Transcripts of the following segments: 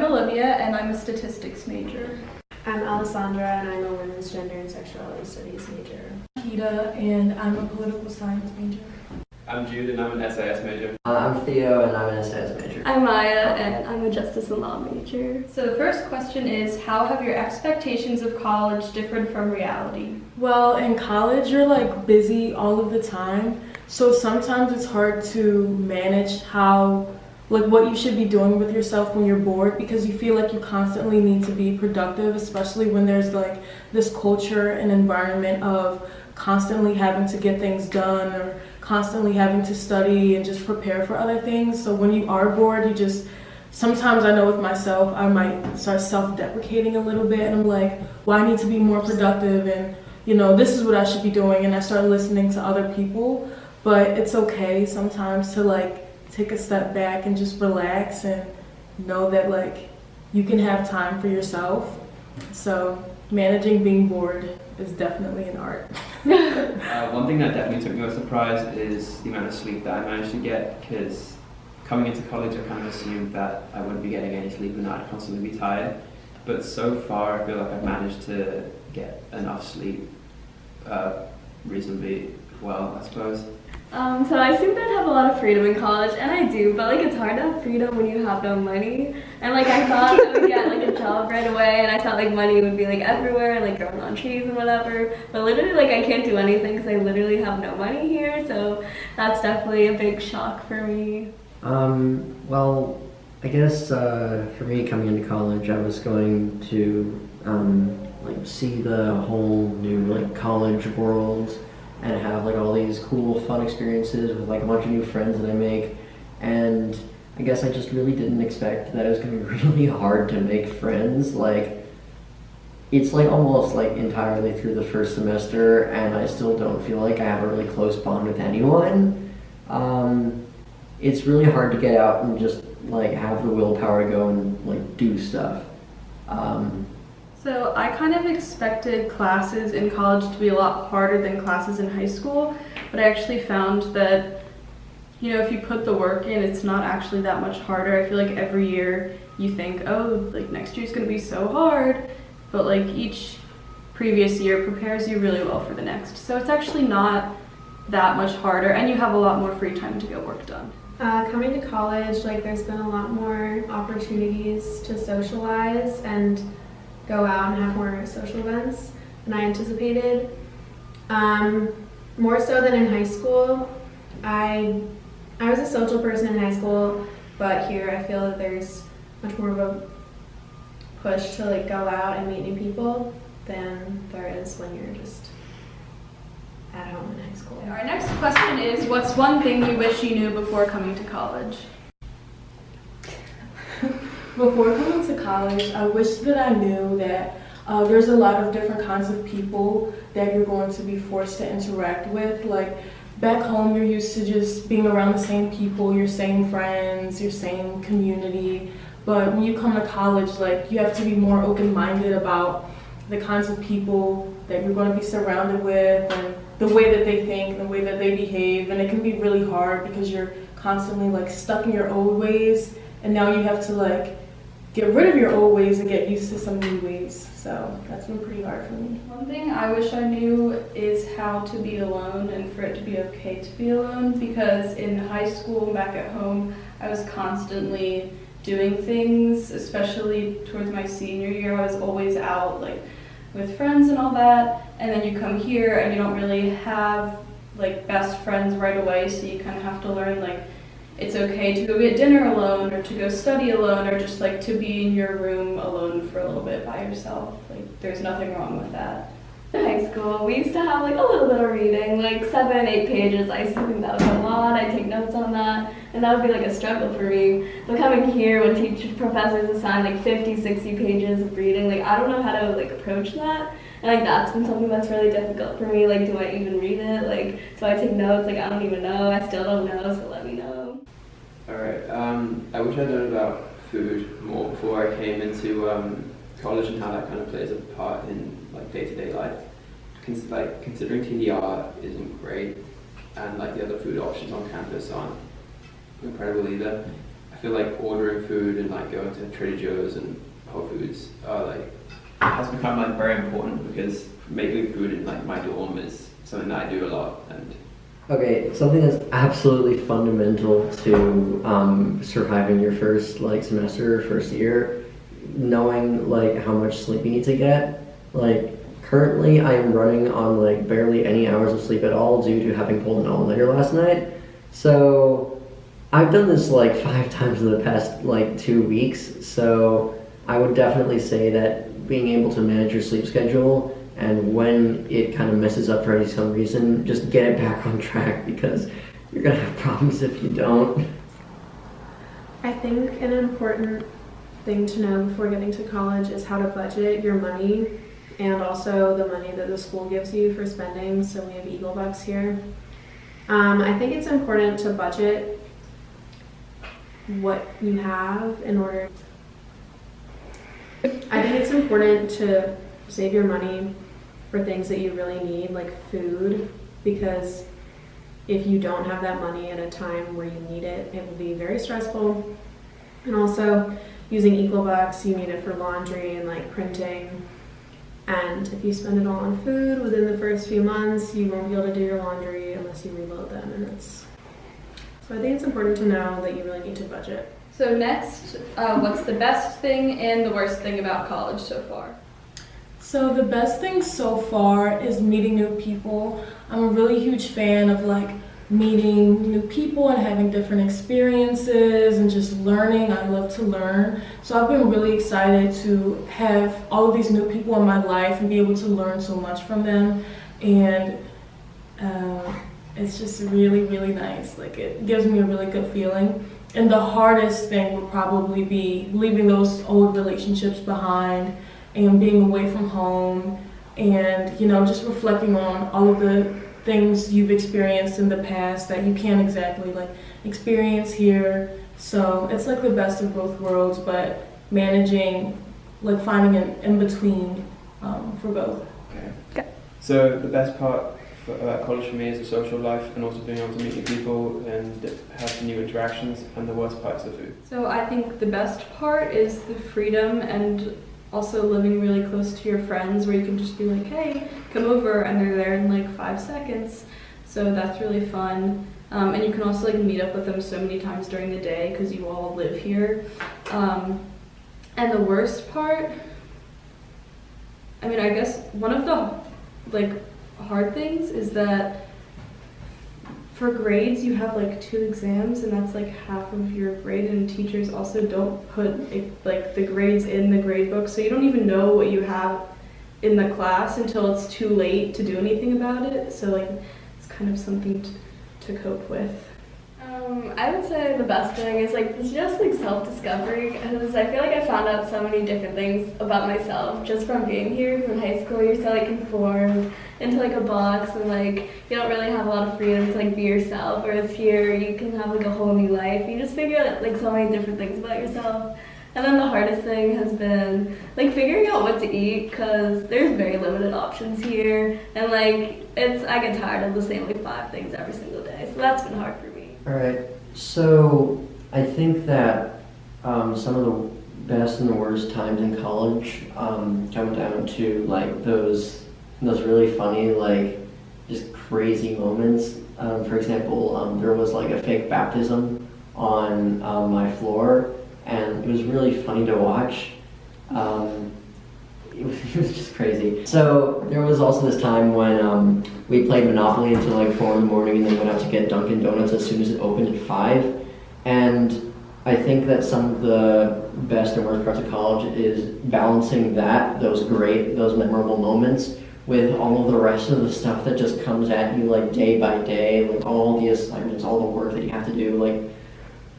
Olivia, and I'm a statistics major. I'm Alessandra, and I'm a women's gender and sexuality studies major. Kita, and I'm a political science major. I'm Jude, and I'm an SAS major. I'm Theo, and I'm an SAS major. I'm Maya, and I'm a justice and law major. So the first question is, how have your expectations of college differed from reality? Well, in college, you're like busy all of the time, so sometimes it's hard to manage what you should be doing with yourself when you're bored, because you feel like you constantly need to be productive, especially when there's like this culture and environment of constantly having to get things done or constantly having to study and just prepare for other things. So when you are bored, sometimes I know with myself, I might start self-deprecating a little bit, and I'm like, well, I need to be more productive, and this is what I should be doing, and I start listening to other people. But it's okay sometimes to take a step back and just relax and know that you can have time for yourself. So managing being bored is definitely an art. One thing that definitely took me by surprise is the amount of sleep that I managed to get, because coming into college I kind of assumed that I wouldn't be getting any sleep and that I'd constantly be tired. But so far I feel like I've managed to get enough sleep reasonably well, I suppose. So I assumed I'd have a lot of freedom in college, and I do, but it's hard to have freedom when you have no money. And I thought I would get a job right away, and I thought money would be everywhere and growing on trees and whatever. But literally I can't do anything because I literally have no money here, so that's definitely a big shock for me. Well, I guess for me coming into college, I was going to see the whole new college world and have all these cool fun experiences with a bunch of new friends that I make. And I guess I just really didn't expect that it was going to be really hard to make friends. It's almost entirely through the first semester, and I still don't feel like I have a really close bond with anyone. It's really hard to get out and just have the willpower to go and do stuff. So I kind of expected classes in college to be a lot harder than classes in high school, but I actually found that, if you put the work in, it's not actually that much harder. I feel like every year you think, oh, next year's gonna be so hard, but each previous year prepares you really well for the next. So it's actually not that much harder, and you have a lot more free time to get work done. Coming to college, there's been a lot more opportunities to socialize and go out and have more social events than I anticipated. More so than in high school. I was a social person in high school, but here I feel that there's much more of a push to go out and meet new people than there is when you're just at home in high school. Our next question is, what's one thing you wish you knew before coming to college? Before coming to college, I wish that I knew that there's a lot of different kinds of people that you're going to be forced to interact with. Back home, you're used to just being around the same people, your same friends, your same community. But when you come to college, you have to be more open-minded about the kinds of people that you're going to be surrounded with and the way that they think, the way that they behave. And it can be really hard because you're constantly stuck in your old ways, and now you have to get rid of your old ways and get used to some new ways. So that's been pretty hard for me. One thing I wish I knew is how to be alone and for it to be okay to be alone, because in high school and back at home, I was constantly doing things, especially towards my senior year. I was always out with friends and all that, and then you come here and you don't really have best friends right away, so you kind of have to learn it's okay to go get dinner alone or to go study alone or just to be in your room alone for a little bit by yourself. There's nothing wrong with that. In high school, we used to have a little bit of reading, 7, 8 pages. I used to think that was a lot. I take notes on that, and that would be a struggle for me. But coming here, when professors assign 50, 60 pages of reading, I don't know how to approach that. And that's been something that's really difficult for me. Do I even read it? Do I take notes? I don't even know. I still don't know, so let me know. Alright, I wish I'd known about food more before I came into college and how that kind of plays a part in day-to-day life. Considering TDR isn't great, and the other food options on campus aren't incredible either, I feel like ordering food and like going to Trader Joe's and Whole Foods are like has become like very important because making food in like my dorm is something that I do a lot. And Okay, something that's absolutely fundamental to surviving your first like semester or first year, knowing like how much sleep you need to get. Like currently I am running on like barely any hours of sleep at all due to having pulled an all-nighter last night. So I've done this like 5 times in the past like 2 weeks. So I would definitely say that being able to manage your sleep schedule, and when it kind of messes up for some reason, just get it back on track because you're gonna have problems if you don't. I think an important thing to know before getting to college is how to budget your money and also the money that the school gives you for spending. So we have Eagle Bucks here. I think it's important to budget what you have in order. I think it's important to save your money for things that you really need, like food, because if you don't have that money at a time where you need it, it will be very stressful. And also, using Equal Bucks, you need it for laundry and like printing. And if you spend it all on food within the first few months, you won't be able to do your laundry unless you reload them. So I think it's important to know that you really need to budget. So next, what's the best thing and the worst thing about college so far? So the best thing so far is meeting new people. I'm a really huge fan of like meeting new people and having different experiences and just learning. I love to learn. So I've been really excited to have all of these new people in my life and be able to learn so much from them. And it's just really, really nice. Like it gives me a really good feeling. And the hardest thing would probably be leaving those old relationships behind and being away from home and, you know, just reflecting on all of the things you've experienced in the past that you can't exactly like experience here. So it's like the best of both worlds, but managing, like finding an in-between for both. Okay. So the best part about college for me is the social life and also being able to meet new people and have new interactions, and the worst part is the food. So I think the best part is the freedom and also living really close to your friends where you can just be like, hey, come over, and they're there in like 5 seconds. So that's really fun. And you can also like meet up with them so many times during the day because you all live here. And the worst part, I mean, I guess one of the like hard things is that for grades you have like 2 exams and that's like half of your grade, and teachers also don't put like the grades in the grade book, so you don't even know what you have in the class until it's too late to do anything about it. So like it's kind of something to cope with. I would say the best thing is like it's just like self-discovery, because I feel like I found out so many different things about myself just from being here. From high school, you're so like conformed into like a box, and like you don't really have a lot of freedom to like be yourself. Whereas here, you can have like a whole new life. You just figure out like so many different things about yourself. And then the hardest thing has been like figuring out what to eat, because there's very limited options here, and like I get tired of the same like 5 things every single day. So that's been hard for me. All right, so I think that some of the best and the worst times in college come down to like those really funny, like just crazy moments. For example, there was like a fake baptism on my floor, and it was really funny to watch. It was just crazy. So there was also this time when we played Monopoly until like 4 in the morning and then went out to get Dunkin' Donuts as soon as it opened at 5. And I think that some of the best and worst parts of college is balancing those memorable moments with all of the rest of the stuff that just comes at you like day by day, like all the assignments, all the work that you have to do, like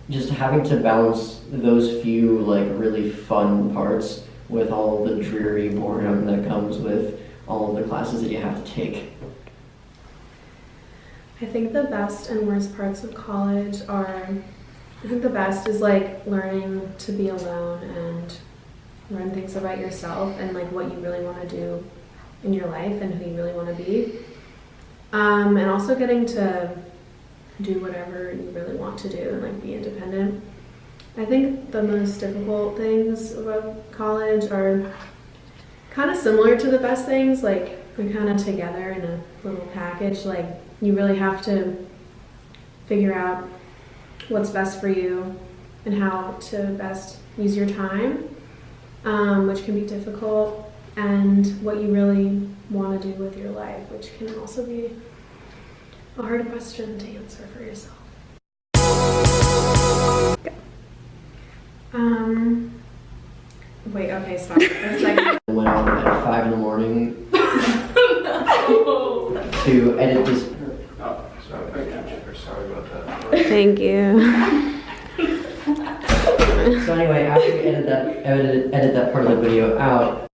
just having to balance those few like really fun parts with all the dreary boredom that comes with all of the classes that you have to take. I think the best and worst parts of college are, I think the best is like learning to be alone and learn things about yourself and like what you really want to do in your life and who you really want to be. And also getting to do whatever you really want to do and like be independent. I think the most difficult things about college are kind of similar to the best things, like they're kind of together in a little package. Like you really have to figure out what's best for you and how to best use your time, which can be difficult, and what you really want to do with your life, which can also be a hard question to answer for yourself. Wait, okay, stop. It's like I went out at 5 in the morning to edit this. Oh, sorry about that. thank you. So anyway, after we edit that part of the video out,